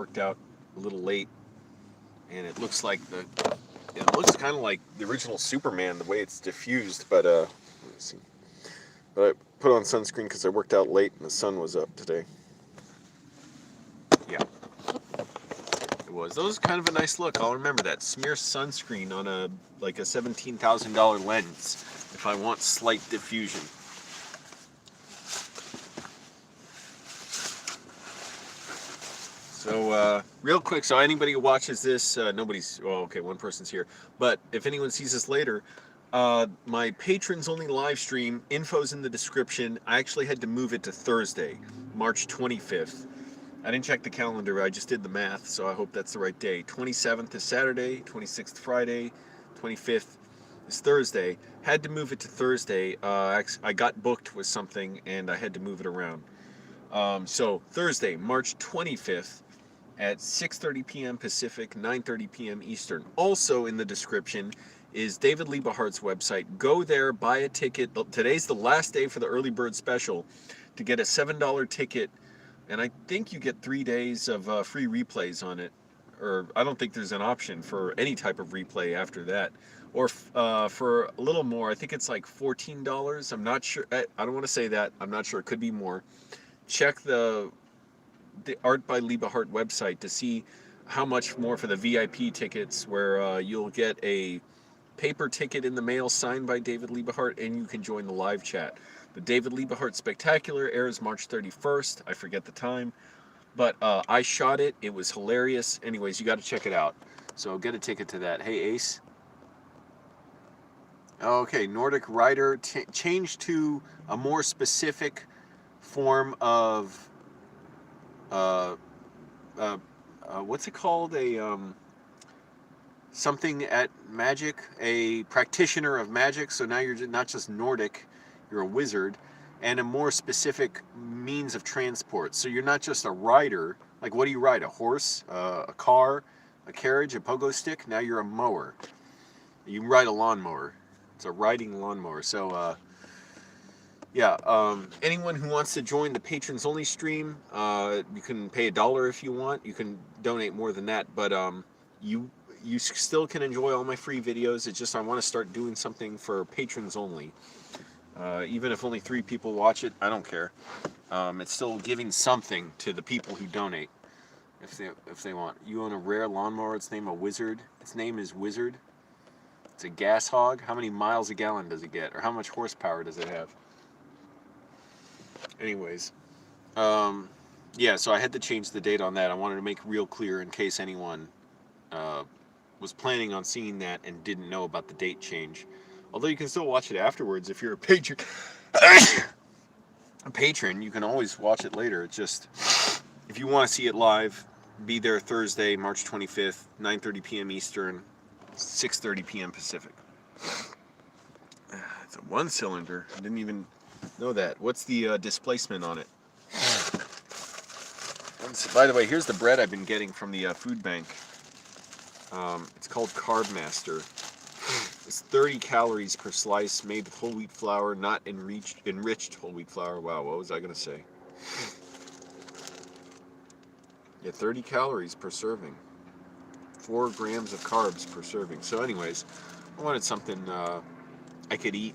Worked out a little late, and it looks kind of like the original Superman the way it's diffused. But let me see. But I put on sunscreen because I worked out late and the sun was up today. Yeah, it was. That was kind of a nice look. I'll remember that. Smear sunscreen on a $17,000 lens if I want slight diffusion. So, real quick, so anybody who watches this, nobody's, well, okay, one person's here. But if anyone sees this later, my patrons only live stream, info's in the description. I actually had to move it to Thursday, March 25th. I didn't check the calendar, I just did the math, so I hope that's the right day. 27th is Saturday, 26th Friday, 25th is Thursday. Had to move it to Thursday. I got booked with something and I had to move it around. So Thursday, March 25th at 6:30 p.m. Pacific, 9:30 p.m. Eastern. Also in the description is David Liebehart's website. Go there, buy a ticket. Today's the last day for the early bird special to get a $7 ticket, and I think you get 3 days of free replays on it. Or I don't think there's an option for any type of replay after that. Or for a little more, I think it's like $14. I'm not sure. I don't want to say that. I'm not sure. It could be more. Check the Art by Liebehart website to see how much more for the VIP tickets, where you'll get a paper ticket in the mail signed by David Liebehart, and you can join the live chat. The David Liebehart Spectacular airs March 31st. I forget the time, but I shot it. It was hilarious. Anyways, you got to check it out. So get a ticket to that. Hey, Ace. Okay, Nordic Rider changed to a more specific form of uh, what's it called? Something at magic, a practitioner of magic. So now you're not just Nordic, you're a wizard, and a more specific means of transport. So you're not just a rider. Like, what do you ride? A horse, a car, a carriage, a pogo stick. Now you're a mower. You ride a lawnmower. It's a riding lawnmower. So yeah, anyone who wants to join the patrons only stream, you can pay $1 if you want. You can donate more than that, but you still can enjoy all my free videos. It's just I want to start doing something for patrons only. Even if only 3 people watch it, I don't care. It's still giving something to the people who donate, if they want. You own a rare lawnmower. Its name a Wizard. Its name is Wizard. It's a gas hog. How many miles a gallon does it get, or how much horsepower does it have? Anyways, yeah, so I had to change the date on that. I wanted to make real clear in case anyone was planning on seeing that and didn't know about the date change. Although you can still watch it afterwards if you're a patron. A patron, you can always watch it later. It's just, if you want to see it live, be there Thursday, March 25th, 9:30 p.m. Eastern, 6:30 p.m. Pacific. It's a 1-cylinder. I didn't even know that. What's the displacement on it? By the way, here's the bread I've been getting from the food bank. It's called Carb Master. It's 30 calories per slice, made with whole wheat flour, not enriched whole wheat flour. Wow, what was I going to say? Yeah, 30 calories per serving. 4 grams of carbs per serving. So anyways, I wanted something I could eat,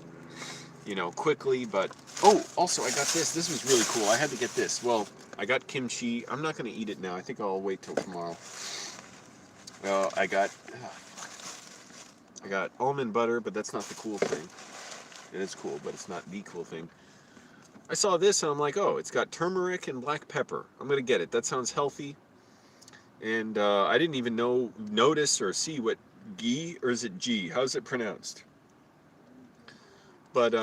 quickly, but... Oh, also, I got this. This was really cool. I had to get this. Well, I got kimchi. I'm not going to eat it now. I think I'll wait till tomorrow. I got almond butter, but that's not the cool thing. It is cool, but it's not the cool thing. I saw this, and I'm like, oh, it's got turmeric and black pepper. I'm going to get it. That sounds healthy. And I didn't even notice or see what ghee, or is it G? How's it pronounced? But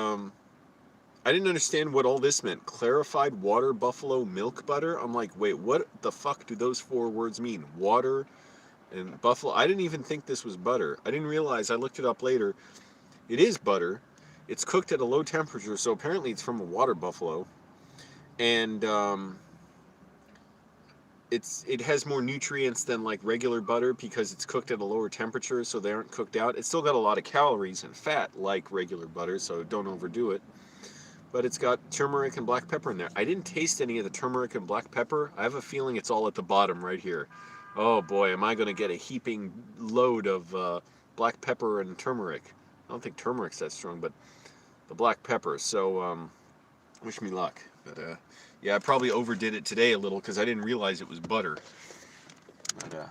I didn't understand what all this meant. Clarified water buffalo milk butter? I'm like, wait, what the fuck do those 4 words mean? Water and buffalo? I didn't even think this was butter. I didn't realize, I looked it up later. It is butter. It's cooked at a low temperature, so apparently it's from a water buffalo. And it has more nutrients than like regular butter because it's cooked at a lower temperature, so they aren't cooked out. It's still got a lot of calories and fat like regular butter, so don't overdo it. but it's got turmeric and black pepper in there. I didn't taste any of the turmeric and black pepper. I have a feeling it's all at the bottom right here. Oh boy, am I going to get a heaping load of black pepper and turmeric. I don't think turmeric's that strong, but the black pepper. So wish me luck. But yeah, I probably overdid it today a little because I didn't realize it was butter. But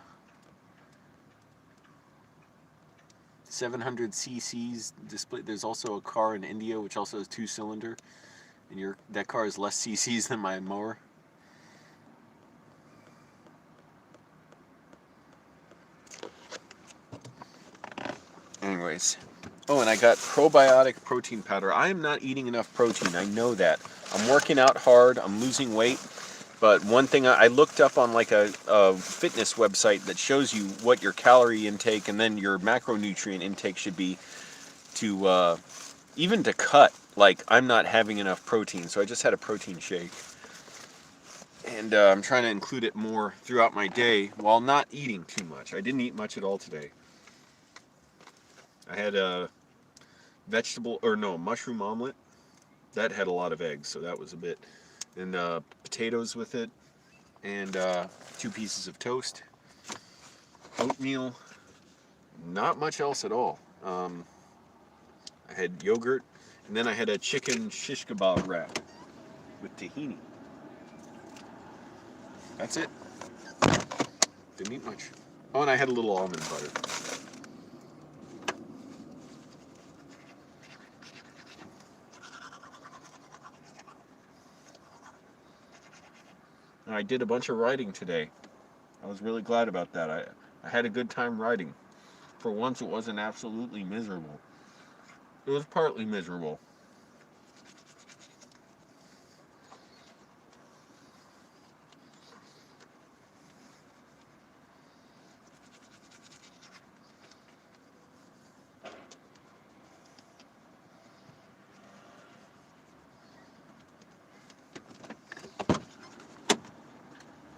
700 cc's display. There's also a car in India which also has 2-cylinder, and that car has less cc's than my mower. Anyways, oh, and I got probiotic protein powder. I am not eating enough protein. I know that. I'm working out hard. I'm losing weight. But one thing I looked up on like a fitness website that shows you what your calorie intake and then your macronutrient intake should be to even to cut. Like, I'm not having enough protein, so I just had a protein shake. And I'm trying to include it more throughout my day while not eating too much. I didn't eat much at all today. I had a mushroom omelet. That had a lot of eggs, so that was a bit. And potatoes with it, and 2 pieces of toast, oatmeal, not much else at all. I had yogurt, and then I had a chicken shish kebab wrap with tahini. That's it. Didn't eat much. Oh, and I had a little almond butter. And I did a bunch of riding today. I was really glad about that. I had a good time riding. For once, it wasn't absolutely miserable. It was partly miserable.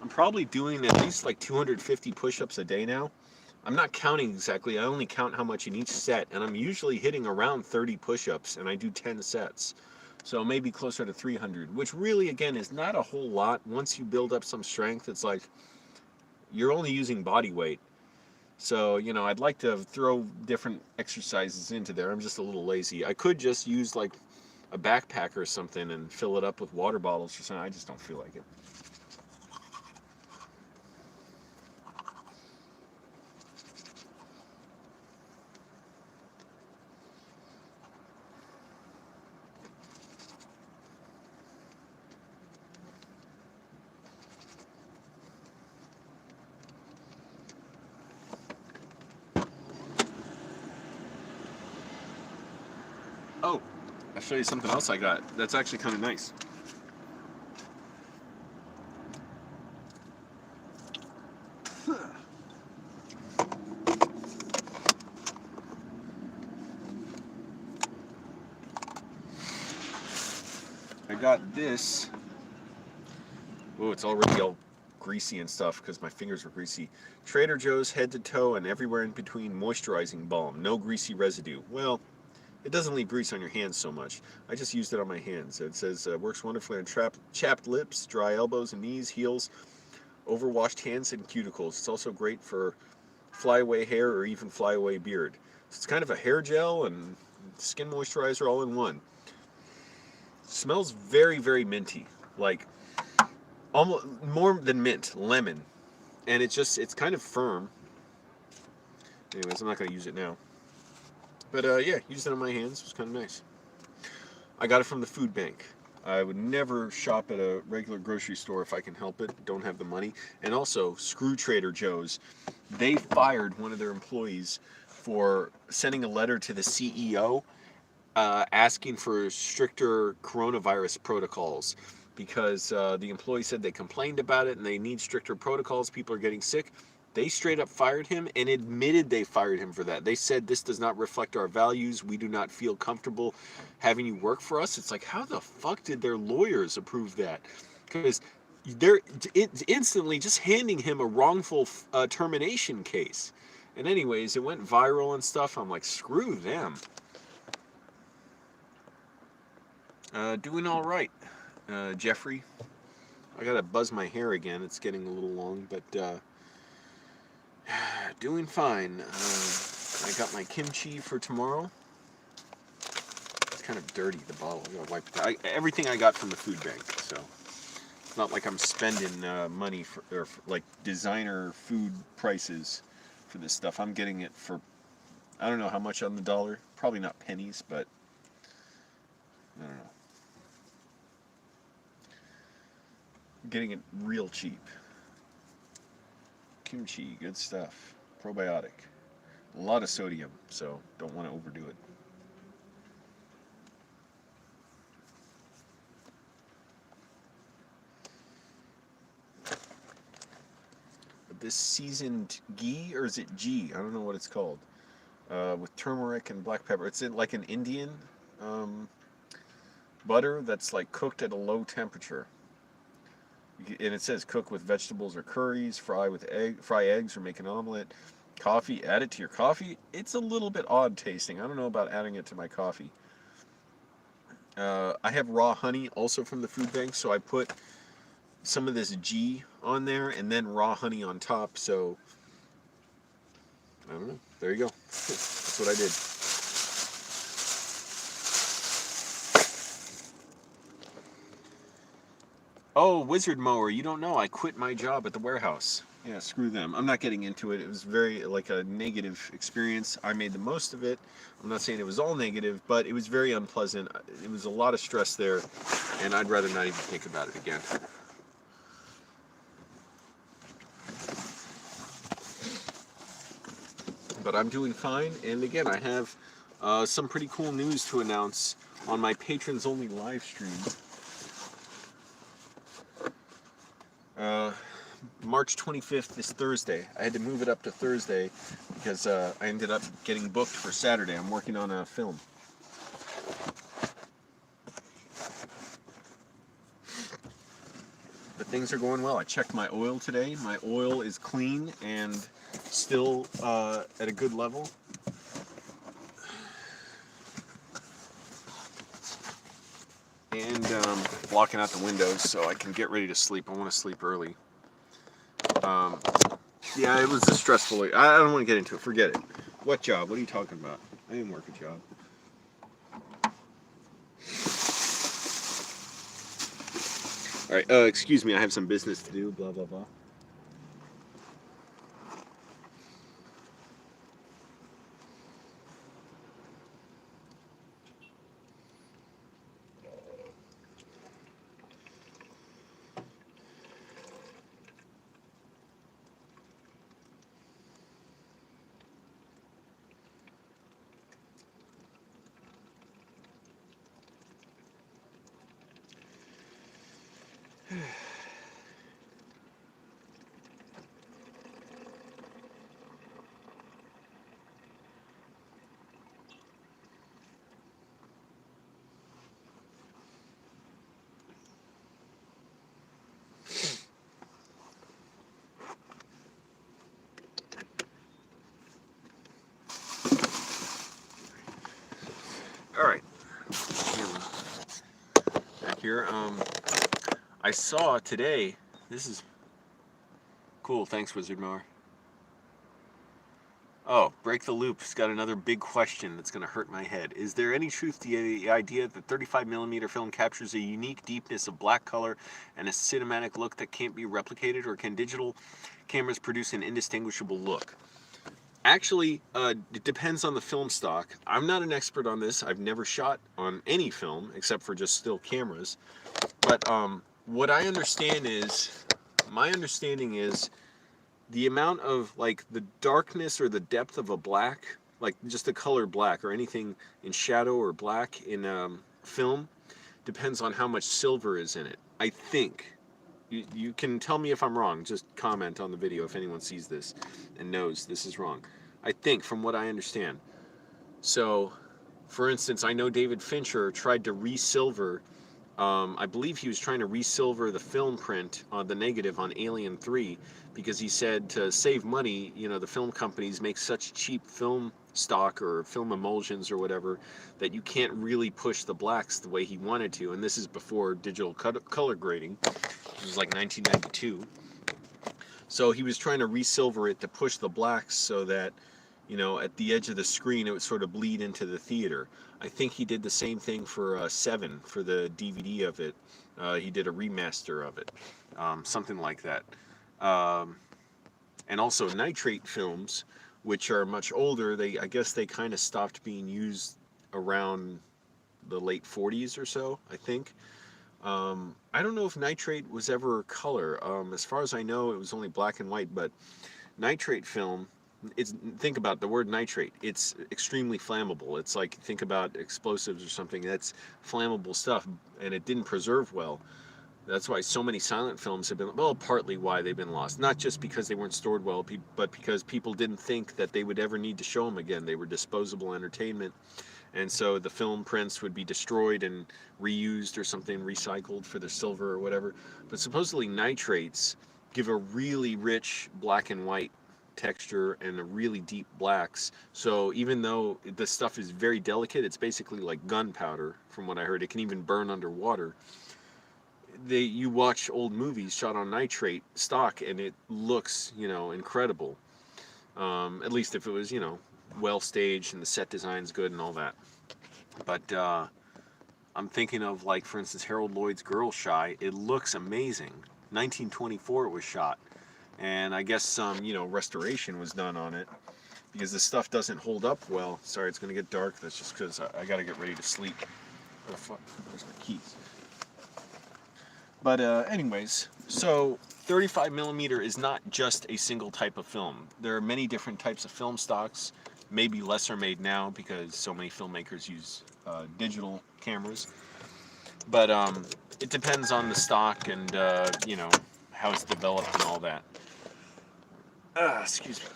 I'm probably doing at least like 250 push-ups a day now. I'm not counting exactly. I only count how much in each set, and I'm usually hitting around 30 push-ups, and I do 10 sets. So maybe closer to 300, which really, again, is not a whole lot. Once you build up some strength, it's like you're only using body weight. So, I'd like to throw different exercises into there. I'm just a little lazy. I could just use like a backpack or something and fill it up with water bottles or something. I just don't feel like it. Oh, I'll show you something else I got. That's actually kind of nice. I got this. Oh, it's already all greasy and stuff because my fingers were greasy. Trader Joe's head to toe and everywhere in between moisturizing balm. No greasy residue. Well, it doesn't leave grease on your hands so much. I just used it on my hands. It says works wonderfully on chapped lips, dry elbows and knees, heels, overwashed hands, and cuticles. It's also great for flyaway hair or even flyaway beard. So it's kind of a hair gel and skin moisturizer all in one. Smells very, very minty. Like almost more than mint, lemon. And it's kind of firm. Anyways, I'm not going to use it now. But yeah, used it on my hands. It was kind of nice. I got it from the food bank. I would never shop at a regular grocery store if I can help it. Don't have the money. And also, screw Trader Joe's. They fired one of their employees for sending a letter to the CEO asking for stricter coronavirus protocols because the employee said they complained about it and they need stricter protocols. People are getting sick. They straight up fired him and admitted they fired him for that. They said, this does not reflect our values. We do not feel comfortable having you work for us. It's like, how the fuck did their lawyers approve that? Because they're instantly just handing him a wrongful termination case. And anyways, it went viral and stuff. I'm like, screw them. Doing all right, Jeffrey. I gotta buzz my hair again. It's getting a little long, but doing fine. I got my kimchi for tomorrow. It's kind of dirty, the bottle. I gotta wipe it. Everything I got from the food bank, so it's not like I'm spending money for like designer food prices for this stuff. I'm getting it for, I don't know how much on the dollar. Probably not pennies, but I don't know. I'm getting it real cheap. Kimchi, good stuff. Probiotic. A lot of sodium, so don't want to overdo it. But this seasoned ghee, or is it ghee? I don't know what it's called. With turmeric and black pepper. It's in like an Indian um, butter that's like cooked at a low temperature. And it says cook with vegetables or curries, fry eggs or make an omelet. Coffee, add it to your coffee. It's a little bit odd tasting. I don't know about adding it to my coffee. I have raw honey also from the food bank, so I put some of this ghee on there and then raw honey on top. So I don't know. There you go. That's what I did. Oh, Wizard Mower, you don't know. I quit my job at the warehouse. Yeah, screw them. I'm not getting into it. It was very, like, a negative experience. I made the most of it. I'm not saying it was all negative, but it was very unpleasant. It was a lot of stress there, and I'd rather not even think about it again. But I'm doing fine, and again, I have some pretty cool news to announce on my patrons only live stream. March 25th is Thursday. I had to move it up to Thursday because I ended up getting booked for Saturday. I'm working on a film. But things are going well. I checked my oil today. My oil is clean and still at a good level. And blocking out the windows so I can get ready to sleep. I want to sleep early. Yeah, it was a stressful. I don't want to get into it. Forget it. What job? What are you talking about? I didn't work a job. All right. Excuse me. I have some business to do. Blah blah blah. All right. Back here. I saw today. This is cool. Thanks, Wizard Mower. Oh, Break the Loop's got another big question that's going to hurt my head. Is there any truth to the idea that 35mm film captures a unique deepness of black color and a cinematic look that can't be replicated, or can digital cameras produce an indistinguishable look? Actually, it depends on the film stock. I'm not an expert on this. I've never shot on any film except for just still cameras. But what I understand is, my understanding is the amount of like the darkness or the depth of a black, like just the color black or anything in shadow or black in film, depends on how much silver is in it. I think. You can tell me if I'm wrong. Just comment on the video if anyone sees this and knows this is wrong. I think, from what I understand. So, for instance, I know David Fincher tried to re-silver. I believe he was trying to re-silver the film print on the negative on Alien 3 because he said to save money, you know, the film companies make such cheap film stock or film emulsions or whatever, that you can't really push the blacks the way he wanted to. And this is before digital color grading. It was like 1992. So he was trying to resilver it to push the blacks so that, you know, at the edge of the screen it would sort of bleed into the theater. I think he did the same thing for Seven, for the DVD of it. He did a remaster of it, something like that. Um, and also nitrate films, which are much older. I guess they kind of stopped being used around the late 40s or so, I think. I don't know if nitrate was ever color. As far as I know, it was only black and white. But nitrate film, think about the word nitrate. It's extremely flammable. It's like, think about explosives or something. That's flammable stuff, and it didn't preserve well. That's why so many silent films have been, well, partly why they've been lost. Not just because they weren't stored well, but because people didn't think that they would ever need to show them again. They were disposable entertainment. And so the film prints would be destroyed and reused or something, recycled for the silver or whatever. But supposedly nitrates give a really rich black and white texture and a really deep blacks. So even though the stuff is very delicate, it's basically like gunpowder, from what I heard. It can even burn underwater. You watch old movies shot on nitrate stock and it looks, you know, incredible. At least if it was, you know, well staged and the set design's good and all that. But I'm thinking of, like, for instance, Harold Lloyd's Girl Shy. It looks amazing. 1924 it was shot, and I guess some, you know, restoration was done on it because the stuff doesn't hold up well. Sorry, it's gonna get dark. That's just because I gotta get ready to sleep. Oh fuck, there's my keys. But anyways, so 35 millimeter is not just a single type of film. There are many different types of film stocks. Maybe less are made now because so many filmmakers use digital cameras. But it depends on the stock and you know, how it's developed and all that. Excuse me.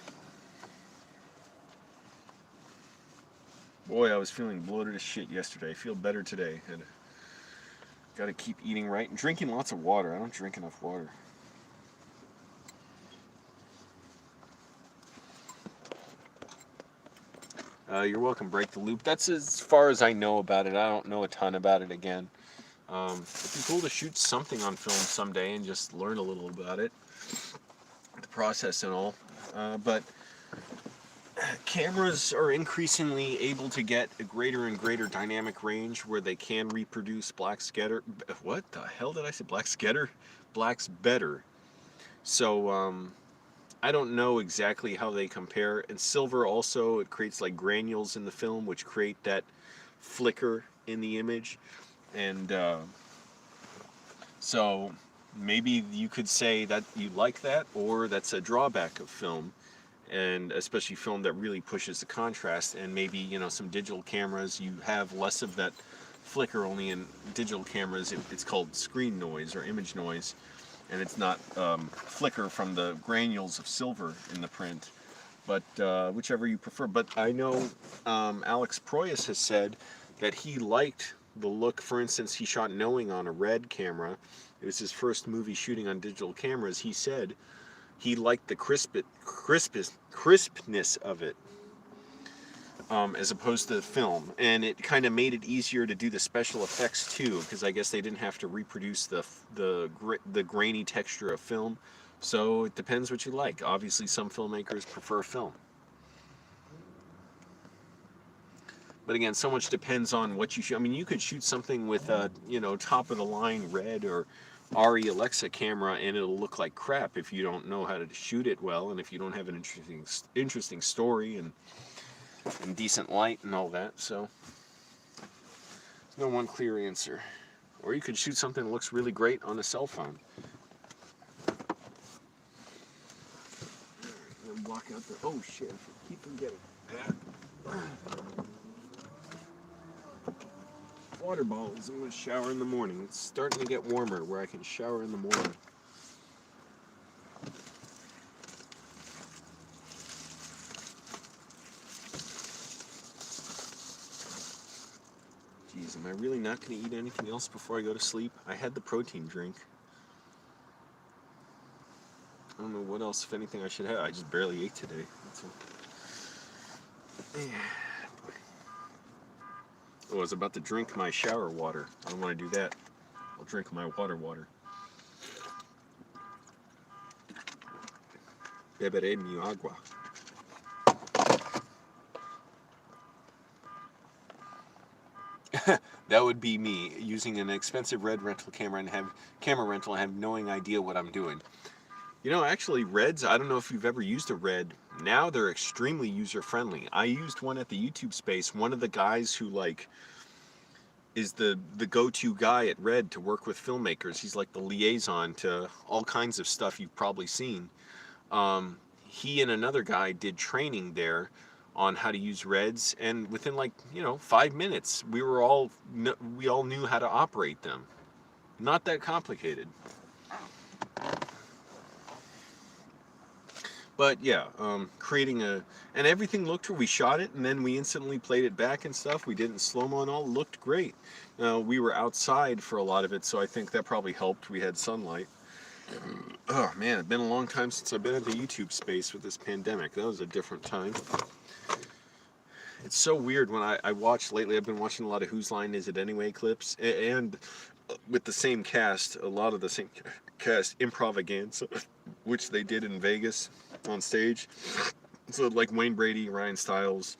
Boy, I was feeling bloated as shit yesterday. I feel better today. And got to keep eating right and drinking lots of water. I don't drink enough water. You're welcome, Break the Loop. That's as far as I know about it. I don't know a ton about it again. It'd be cool to shoot something on film someday and just learn a little about it, the process and all. But cameras are increasingly able to get a greater and greater dynamic range where they can reproduce black scatter. What the hell did I say? Black scatter? Black's better. So I don't know exactly how they compare. And silver also, it creates like granules in the film, which create that flicker in the image. And so maybe you could say that you like that, or that's a drawback of film, and especially film that really pushes the contrast. And maybe, you know, some digital cameras, you have less of that flicker. Only in digital cameras it's called screen noise or image noise, and it's not flicker from the granules of silver in the print, but whichever you prefer. But I know Alex Proyas has said that he liked the look. For instance, he shot Knowing on a red camera. It was his first movie shooting on digital cameras. He said he liked the crispness of it, as opposed to the film, and it kind of made it easier to do the special effects too, because I guess they didn't have to reproduce the grainy texture of film. So it depends what you like. Obviously, some filmmakers prefer film, but again, so much depends on what you shoot. I mean, you could shoot something with a, you know, top of the line red or RE Alexa camera, and it'll look like crap if you don't know how to shoot it well, and if you don't have an interesting story and decent light and all that. So there's no one clear answer. Or you could shoot something that looks really great on a cell phone. Block out the, oh shit, I keep forgetting. Water bottles. I'm going to shower in the morning. It's starting to get warmer where I can shower in the morning. Jeez, am I really not going to eat anything else before I go to sleep? I had the protein drink. I don't know what else, if anything, I should have. I just barely ate today. That's all. Oh, I was about to drink my shower water. I don't want to do that. I'll drink my water. Beberé mi agua. That would be me using an expensive red rental camera and have no idea what I'm doing. You know, actually, Reds, I don't know if you've ever used a Red. Now they're extremely user-friendly. I used one at the YouTube space. One of the guys who, like, is the go-to guy at Red to work with filmmakers. He's like the liaison to all kinds of stuff you've probably seen. He and another guy did training there on how to use Reds, and within, like, 5 minutes, we all knew how to operate them. Not that complicated. But yeah, creating and everything looked, we shot it and then we instantly played it back and stuff. We didn't slow-mo and all, it looked great. Now, we were outside for a lot of it, so I think that probably helped. We had sunlight. Oh man, it's been a long time since I've been at the YouTube space with this pandemic. That was a different time. It's so weird when I watch lately. I've been watching a lot of Whose Line Is It Anyway clips, and with the same cast, a lot of the same cast, Improvaganza, which they did in Vegas on stage. So like Wayne Brady, Ryan Stiles,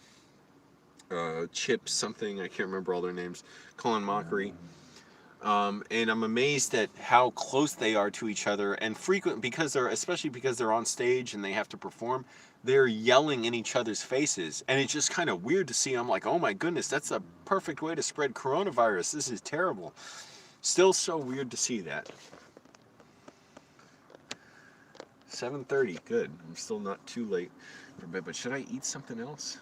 Chip something, I can't remember all their names, Colin Mockery. And I'm amazed at how close they are to each other, and especially because they're on stage and they have to perform, they're yelling in each other's faces, and it's just kind of weird to see. I'm like, oh my goodness, that's a perfect way to spread coronavirus. This is terrible. Still so weird to see that. 7:30, good. I'm still not too late for bed, but should I eat something else?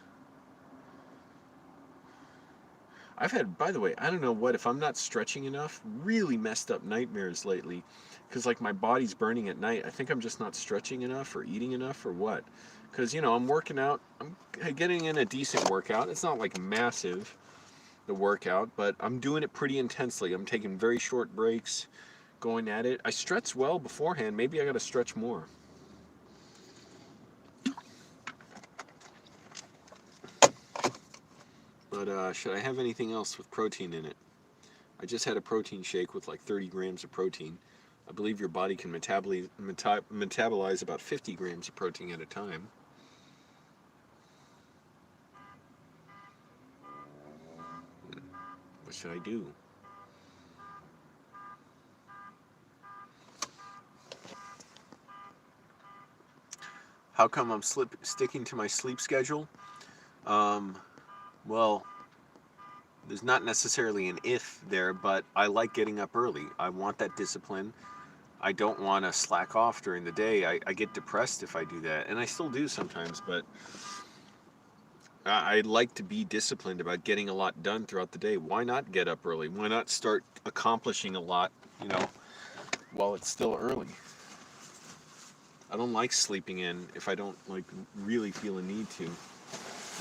I've had, by the way, I don't know what, if I'm not stretching enough, really messed up nightmares lately. Because, like, my body's burning at night. I think I'm just not stretching enough or eating enough or what. Because, I'm working out. I'm getting in a decent workout. It's not, like, massive, the workout, but I'm doing it pretty intensely. I'm taking very short breaks, going at it. I stretched well beforehand. Maybe I got to stretch more. But should I have anything else with protein in it? I just had a protein shake with like 30 grams of protein. I believe your body can metabolize about 50 grams of protein at a time. What should I do? How come I'm sticking to my sleep schedule? Well, there's not necessarily an if there, but I like getting up early. I want that discipline. I don't want to slack off during the day. I get depressed if I do that, and I still do sometimes, but I like to be disciplined about getting a lot done throughout the day. Why not get up early? Why not start accomplishing a lot, while it's still early? I don't like sleeping in if I don't, like, really feel a need to.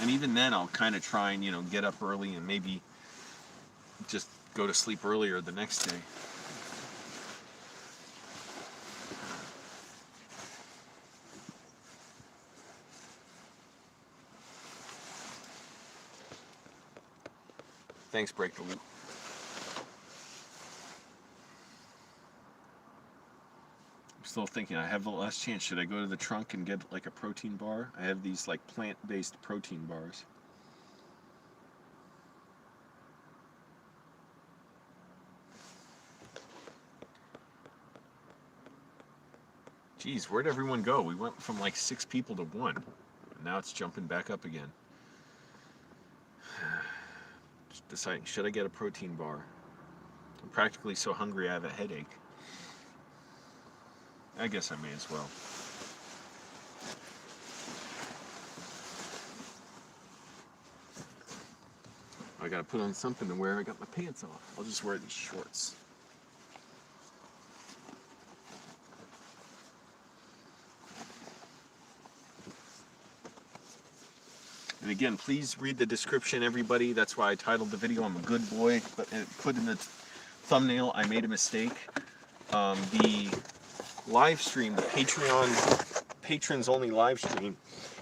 And even then, I'll kind of try and, get up early and maybe just go to sleep earlier the next day. Thanks, Break the Loop. I'm still thinking, I have the last chance. Should I go to the trunk and get like a protein bar? I have these like plant-based protein bars. Geez, where'd everyone go? We went from like 6 people to 1. Now it's jumping back up again. Just deciding, should I get a protein bar? I'm practically so hungry I have a headache. I guess I may as well. I gotta put on something to wear. I got my pants off. I'll just wear these shorts. And again, please read the description, everybody. That's why I titled the video, I'm a good boy. But put in the thumbnail, I made a mistake. The live stream, the Patreon patrons only live stream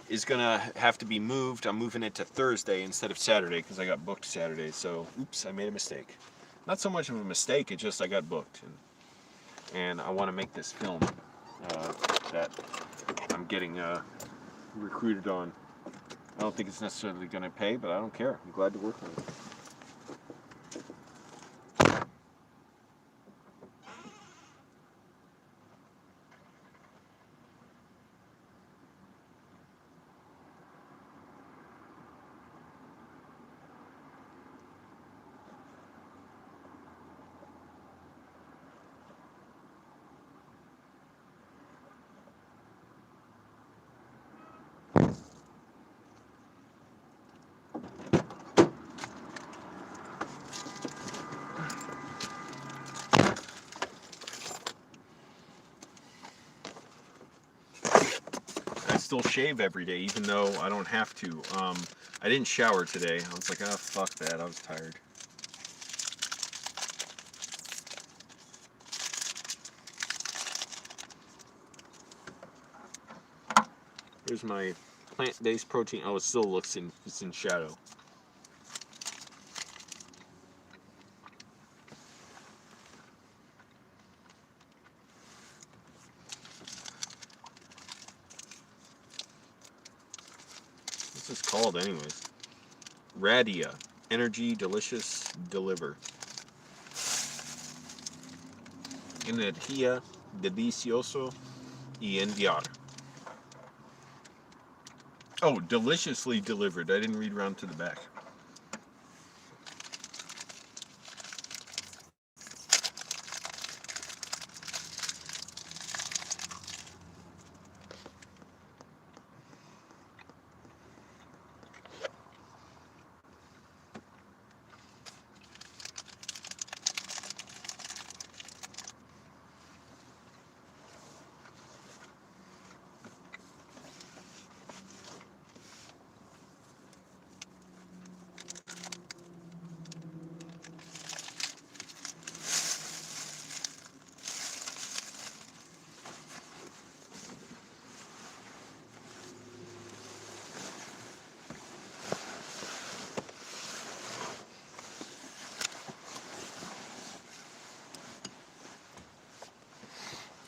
is gonna have to be moved. I'm moving it to Thursday instead of Saturday because I got booked Saturday. So, oops, I made a mistake. Not so much of a mistake, it's just I got booked. And I want to make this film that I'm getting recruited on. I don't think it's necessarily going to pay, but I don't care. I'm glad to work on it. I still shave every day, even though I don't have to. I didn't shower today. I was like, oh, fuck that. I was tired. Here's my plant-based protein. Oh, it still looks it's in shadow. What's this called anyways? Radia. Energy, delicious, deliver. Energía, delicioso y enviar. Oh, deliciously delivered. I didn't read around to the back.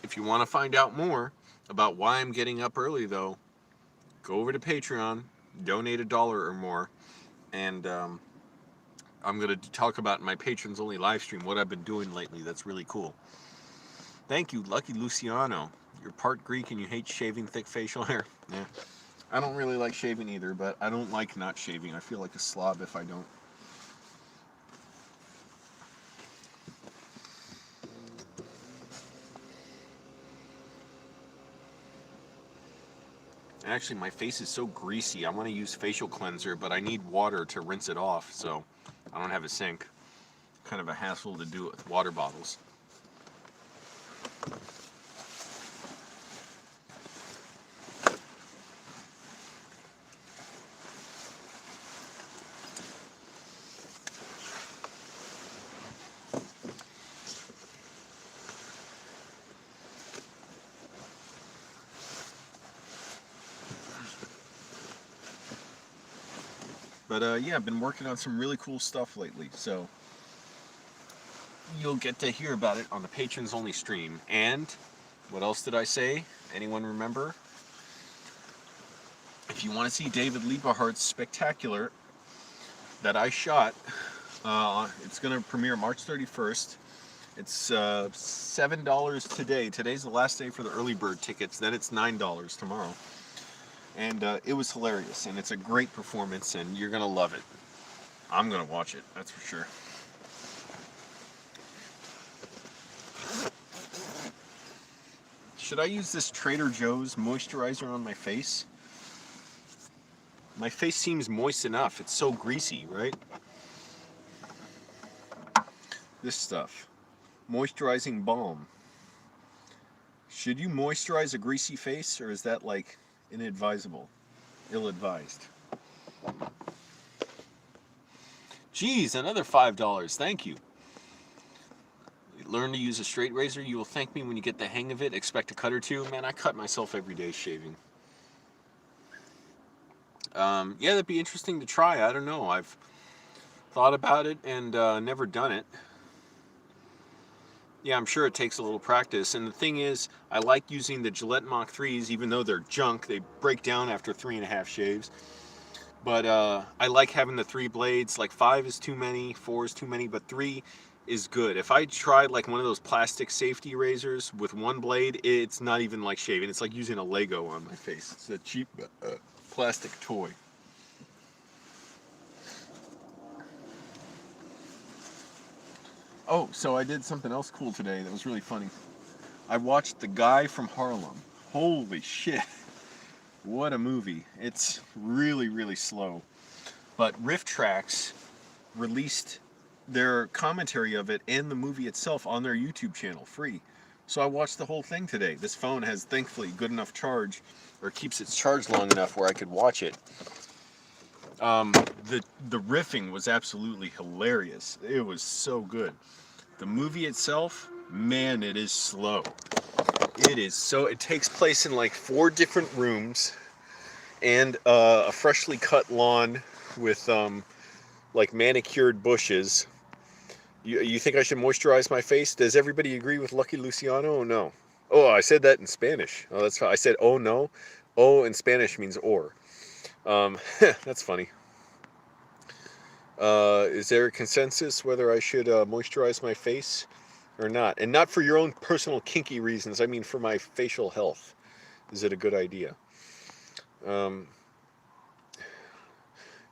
If you want to find out more about why I'm getting up early, though, go over to Patreon, donate $1 or more, and I'm going to talk about my patrons only live stream, what I've been doing lately. That's really cool. Thank you, Lucky Luciano. You're part Greek and you hate shaving thick facial hair. Yeah. I don't really like shaving either, but I don't like not shaving. I feel like a slob if I don't. Actually, my face is so greasy. I want to use facial cleanser, but I need water to rinse it off, so I don't have a sink. Kind of a hassle to do it with water bottles. But yeah, I've been working on some really cool stuff lately, so you'll get to hear about it on the patrons only stream. And what else did I say? Anyone remember? If you want to see David Lieberhardt's spectacular that I shot, it's going to premiere March 31st. It's $7 today. Today's the last day for the early bird tickets. Then it's $9 tomorrow. And it was hilarious, and it's a great performance, and you're gonna love it. I'm gonna watch it, that's for sure. Should I use this Trader Joe's moisturizer on my face? My face seems moist enough. It's so greasy, right? This stuff. Moisturizing balm. Should you moisturize a greasy face, or is that like inadvisable? Ill-advised. Geez, another $5. Thank you. learn to use a straight razor. You will thank me when you get the hang of it. Expect a cut or two. Man, I cut myself every day shaving. Yeah, that'd be interesting to try. I don't know. I've thought about it and never done it. Yeah, I'm sure it takes a little practice. And the thing is, I like using the Gillette Mach 3s, even though they're junk. They break down after 3.5 shaves. But I like having the 3 blades. Like 5 is too many, 4 is too many, but 3 is good. If I tried like one of those plastic safety razors with 1 blade, it's not even like shaving. It's like using a Lego on my face. It's a cheap plastic toy. Oh, so I did something else cool today that was really funny. I watched The Guy from Harlem. Holy shit. What a movie. It's really, really slow. But Riff Tracks released their commentary of it and the movie itself on their YouTube channel, free. So I watched the whole thing today. This phone has, thankfully, good enough charge, or keeps its charge long enough where I could watch it. The riffing was absolutely hilarious. It was so good. The movie itself, man, it is slow. It takes place in like 4 different rooms and a freshly cut lawn with like manicured bushes. You think I should moisturize my face? Does everybody agree with Lucky Luciano or no? Oh, I said that in Spanish. Oh, that's fine. I said oh no. Oh in Spanish means or. That's funny. Is there a consensus whether I should moisturize my face or not? And not for your own personal kinky reasons. I mean for my facial health. Is it a good idea? Yeah,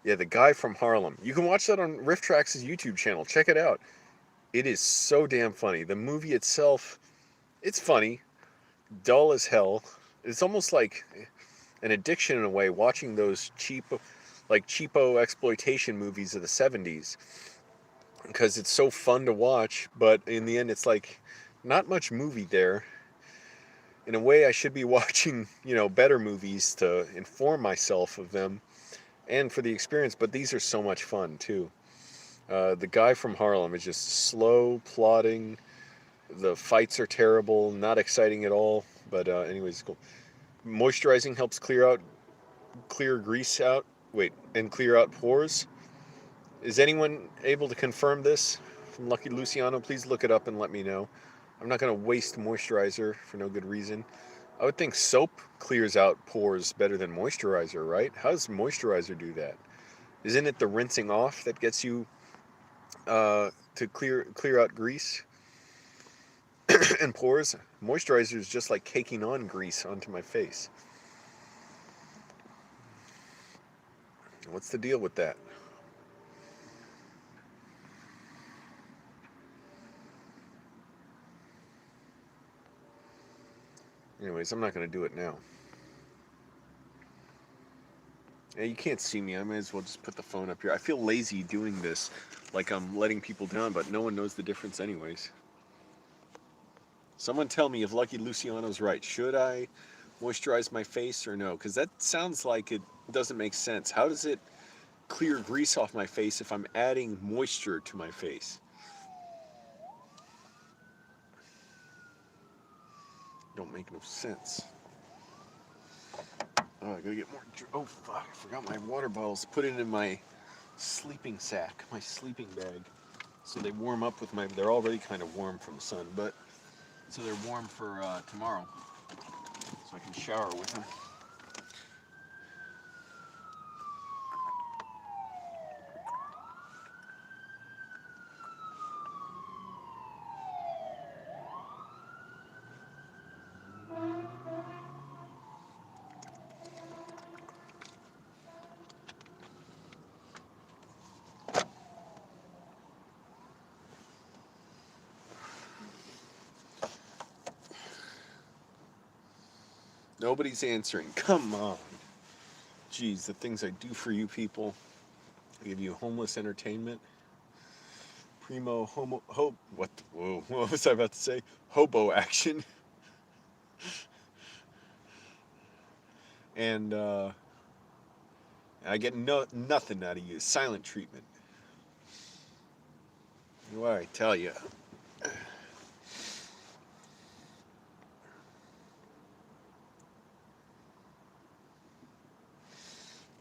The Guy from Harlem. You can watch that on Riff Tracks' YouTube channel. Check it out. It is so damn funny. The movie itself, it's funny, dull as hell. It's almost like an addiction in a way, watching those cheapo exploitation movies of the 70s. Because it's so fun to watch, but in the end it's like not much movie there. In a way I should be watching, better movies to inform myself of them and for the experience, but these are so much fun too. The Guy from Harlem is just slow, plodding. The fights are terrible, not exciting at all. But anyways, cool. Moisturizing helps clear grease out. Wait, and clear out pores. Is anyone able to confirm this from Lucky Luciano? Please look it up and let me know. I'm not going to waste moisturizer for no good reason. I would think soap clears out pores better than moisturizer, right? How does moisturizer do that? Isn't it the rinsing off that gets you to clear out grease and pores? Moisturizer is just like caking on grease onto my face. What's the deal with that? Anyways, I'm not going to do it now. Yeah, you can't see me. I might as well just put the phone up here. I feel lazy doing this, like I'm letting people down, but no one knows the difference anyways. Someone tell me if Lucky Luciano's right. Should I moisturize my face or no? Because that sounds like it doesn't make sense. How does it clear grease off my face if I'm adding moisture to my face? Don't make no sense. Oh, I gotta get more. Oh, fuck. I forgot my water bottles. Put it in my sleeping sack, my sleeping bag. So they warm up with my. They're already kind of warm from the sun, but. So they're warm for tomorrow. So I can shower with them. Nobody's answering. Come on. Jeez, the things I do for you people. I give you homeless entertainment. Primo homo. What? Whoa, what was I about to say? Hobo action. And I get nothing out of you. Silent treatment. What do I tell you?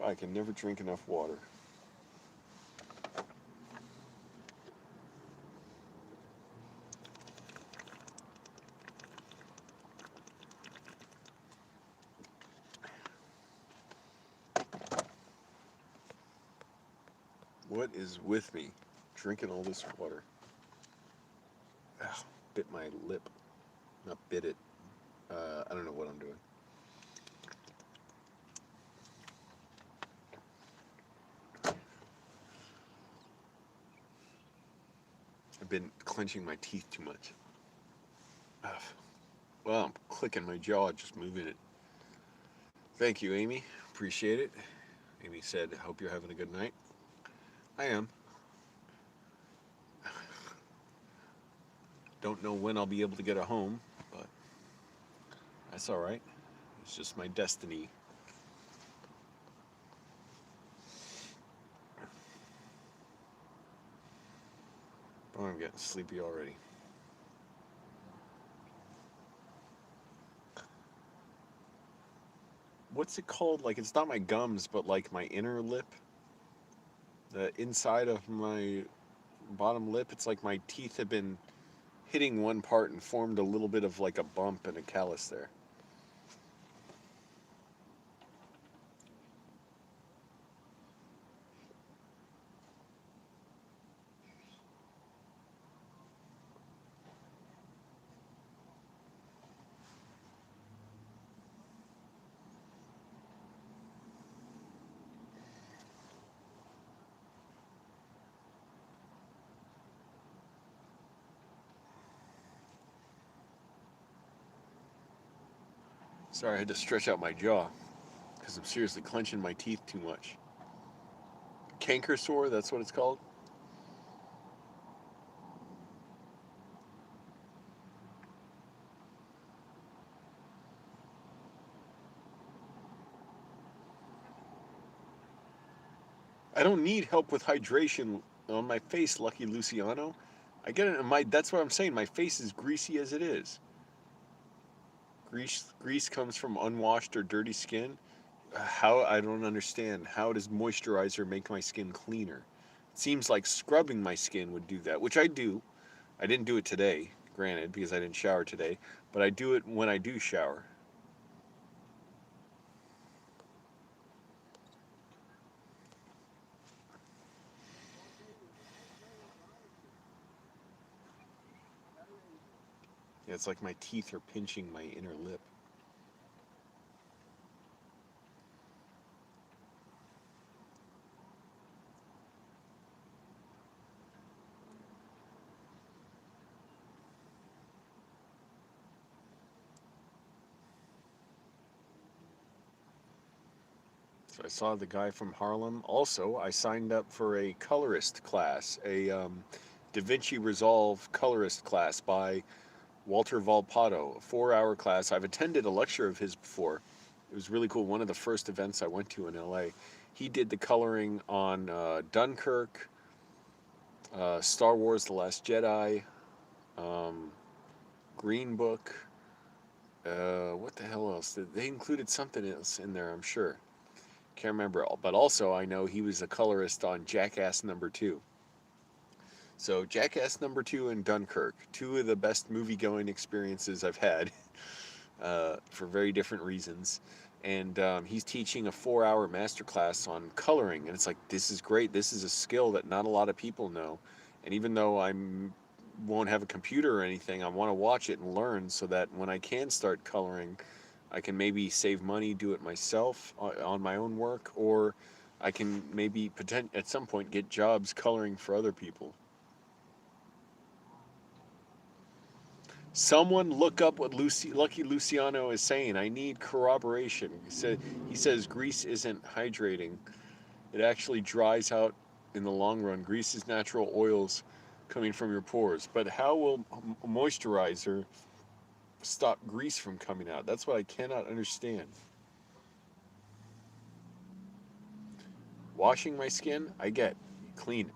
I can never drink enough water. What is with me? Drinking all this water. Ugh, bit my lip. Not bit it. I don't know what I'm doing. I've been clenching my teeth too much. Ugh. Well, I'm clicking my jaw, just moving it. Thank you, Amy. Appreciate it. Amy said, hope you're having a good night. I am. Don't know when I'll be able to get a home, but that's all right. It's just my destiny. Oh, I'm getting sleepy already. What's it called? Like, it's not my gums, but like my inner lip. The inside of my bottom lip. It's like my teeth have been hitting one part and formed a little bit of like a bump and a callus there. Sorry, I had to stretch out my jaw because I'm seriously clenching my teeth too much. Canker sore, that's what it's called. I don't need help with hydration on my face, Lucky Luciano. I get it in my, that's what I'm saying. My face is greasy as it is. Grease comes from unwashed or dirty skin. How, I don't understand. How does moisturizer make my skin cleaner? It seems like scrubbing my skin would do that, which I do. I didn't do it today, granted, because I didn't shower today, but I do it when I do shower. Yeah, it's like my teeth are pinching my inner lip. So I saw the guy from Harlem. Also, I signed up for a colorist class, a Da Vinci Resolve colorist class by Walter Volpato, a 4 hour class. I've attended a lecture of his before. It was really cool. One of the first events I went to in LA. He did the coloring on Dunkirk, Star Wars The Last Jedi, um, Green Book. What the hell else? They included something else in there, I'm sure. Can't remember. But also, I know he was a colorist on Jackass #2. So, Jackass #2 and Dunkirk, two of the best movie going experiences I've had for very different reasons. And he's teaching a 4 hour masterclass on coloring. And it's like, this is great. This is a skill that not a lot of people know. And even though I won't have a computer or anything, I want to watch it and learn so that when I can start coloring, I can maybe save money, do it myself on my own work, or I can maybe at some point get jobs coloring for other people. Someone look up what Lucky Luciano is saying. I need corroboration. He says grease isn't hydrating. It actually dries out in the long run. Grease is natural oils coming from your pores. But how will a moisturizer stop grease from coming out? That's what I cannot understand. Washing my skin, I get. Clean it.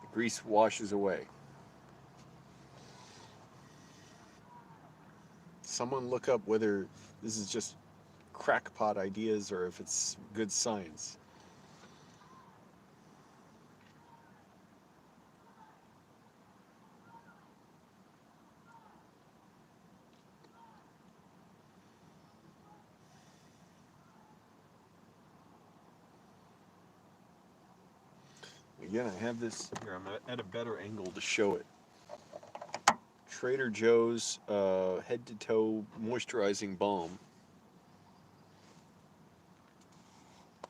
The grease washes away. Someone look up whether this is just crackpot ideas or if it's good science. Again, I have this here. I'm at a better angle to show it. Trader Joe's head to toe moisturizing balm,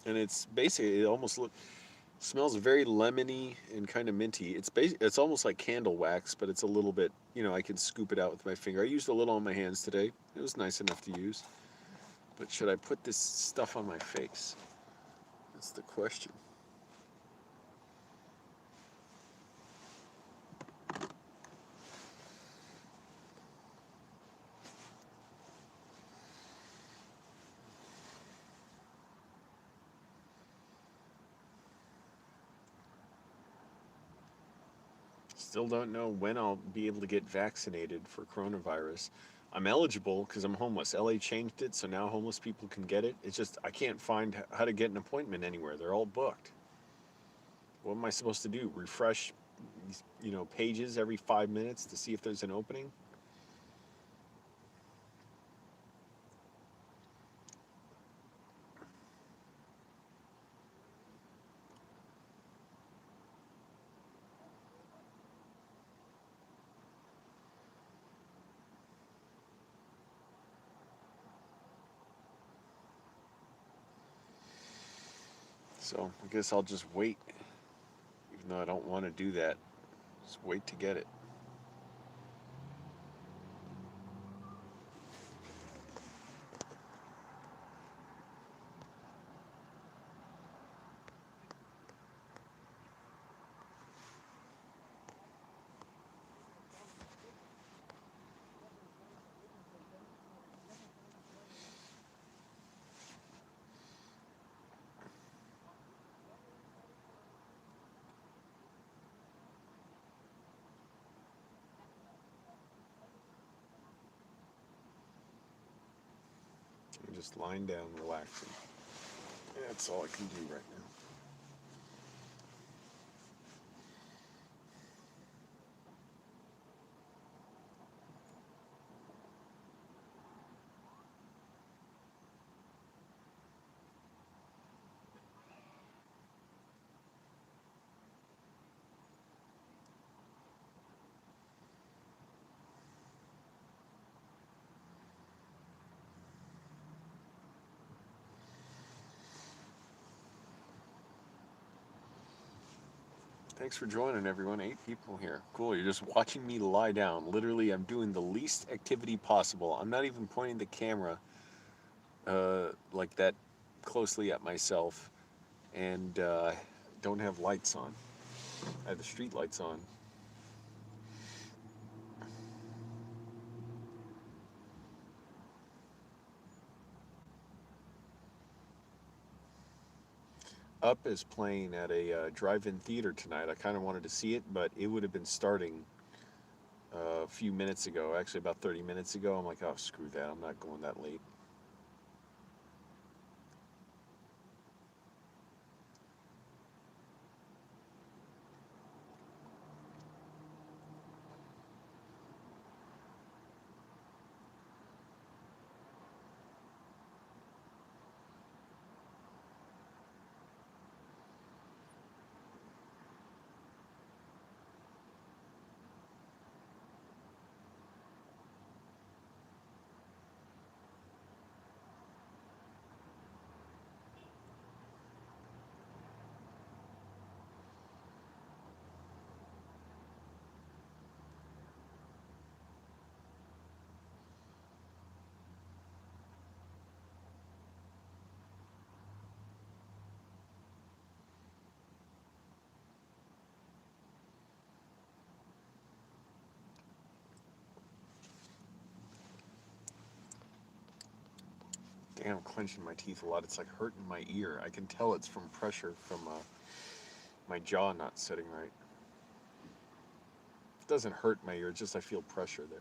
and it's basically it almost smells very lemony and kind of minty. It's almost like candle wax, but it's a little bit, I can scoop it out with my finger. I used a little on my hands today. It was nice enough to use. But should I put this stuff on my face? That's the question. Still don't know when I'll be able to get vaccinated for coronavirus. I'm eligible because I'm homeless. LA changed it, so now homeless people can get it. It's just I can't find how to get an appointment anywhere. They're all booked. What am I supposed to do? Refresh, pages every 5 minutes to see if there's an opening? So I guess I'll just wait, even though I don't want to do that. Just wait to get it. I'm just lying down, relaxing. That's all I can do right now. Thanks for joining, everyone. 8 people here. Cool. You're just watching me lie down. Literally, I'm doing the least activity possible. I'm not even pointing the camera like that closely at myself, and don't have lights on. I have the street lights on. Up is playing at a drive-in theater tonight. I kind of wanted to see it, but it would have been starting a few minutes ago, actually about 30 minutes ago. I'm like, oh, screw that. I'm not going that late. Damn, I'm clenching my teeth a lot. It's like hurting my ear. I can tell it's from pressure from my jaw not sitting right. It doesn't hurt my ear, it's just I feel pressure there.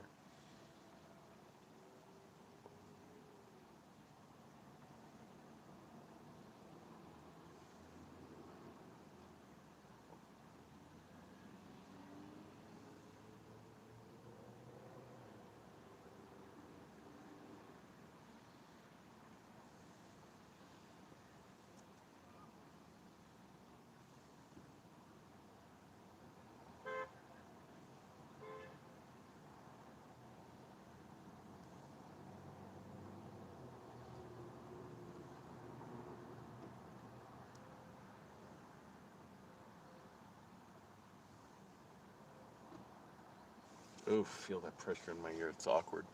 Oof, feel that pressure in my ear. It's awkward.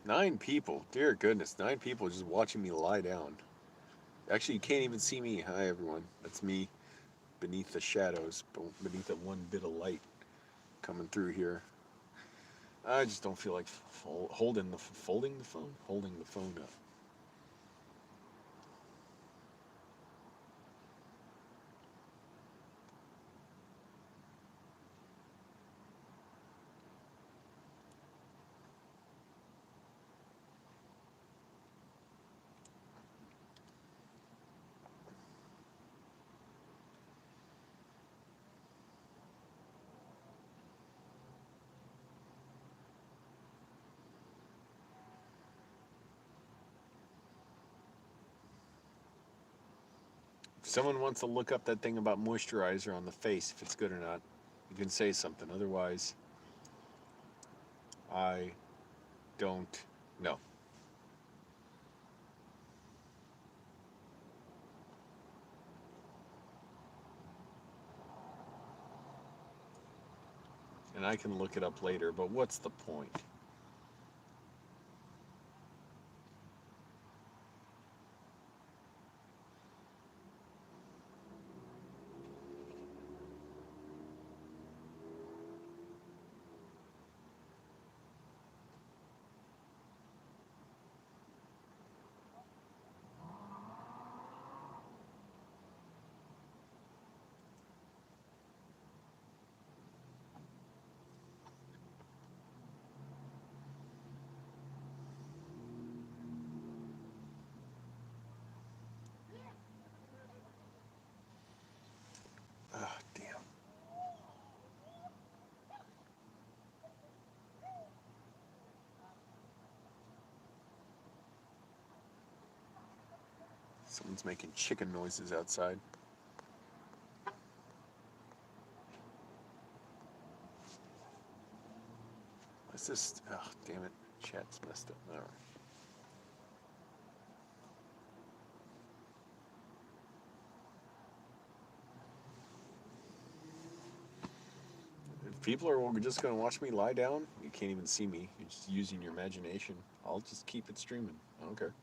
9 people. Dear goodness, 9 people just watching me lie down. Actually, you can't even see me. Hi, everyone. That's me beneath the shadows, beneath that one bit of light coming through here. I just don't feel like folding the phone up. If someone wants to look up that thing about moisturizer on the face, if it's good or not, you can say something. Otherwise, I don't know. And I can look it up later, but what's the point? Ah, damn. Someone's making chicken noises outside. What's this? Oh, damn it. Chat's messed up. All right. If people are just going to watch me lie down, you can't even see me. You're just using your imagination. I'll just keep it streaming. I don't care.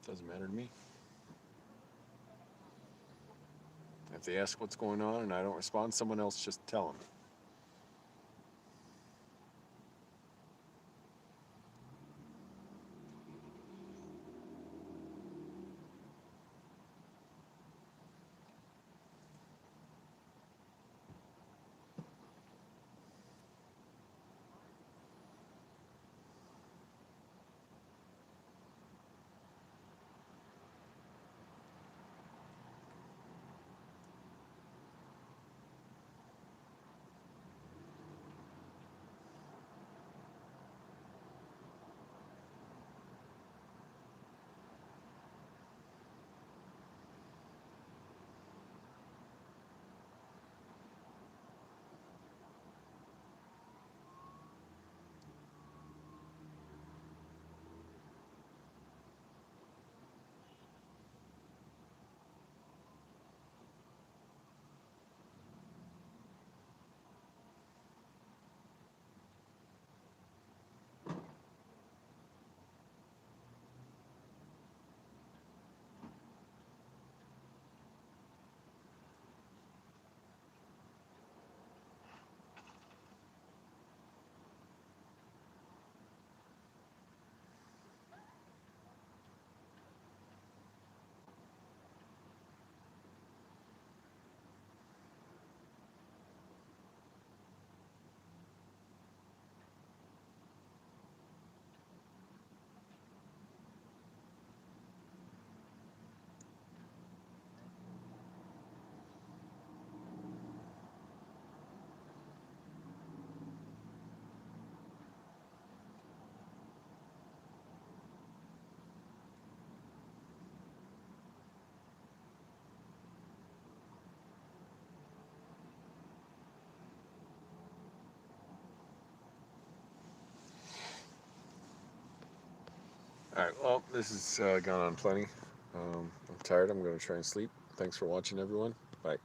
Doesn't matter to me. If they ask what's going on and I don't respond, someone else just tell them. All right. Well, this has gone on plenty. I'm tired. I'm going to try and sleep. Thanks for watching, everyone. Bye.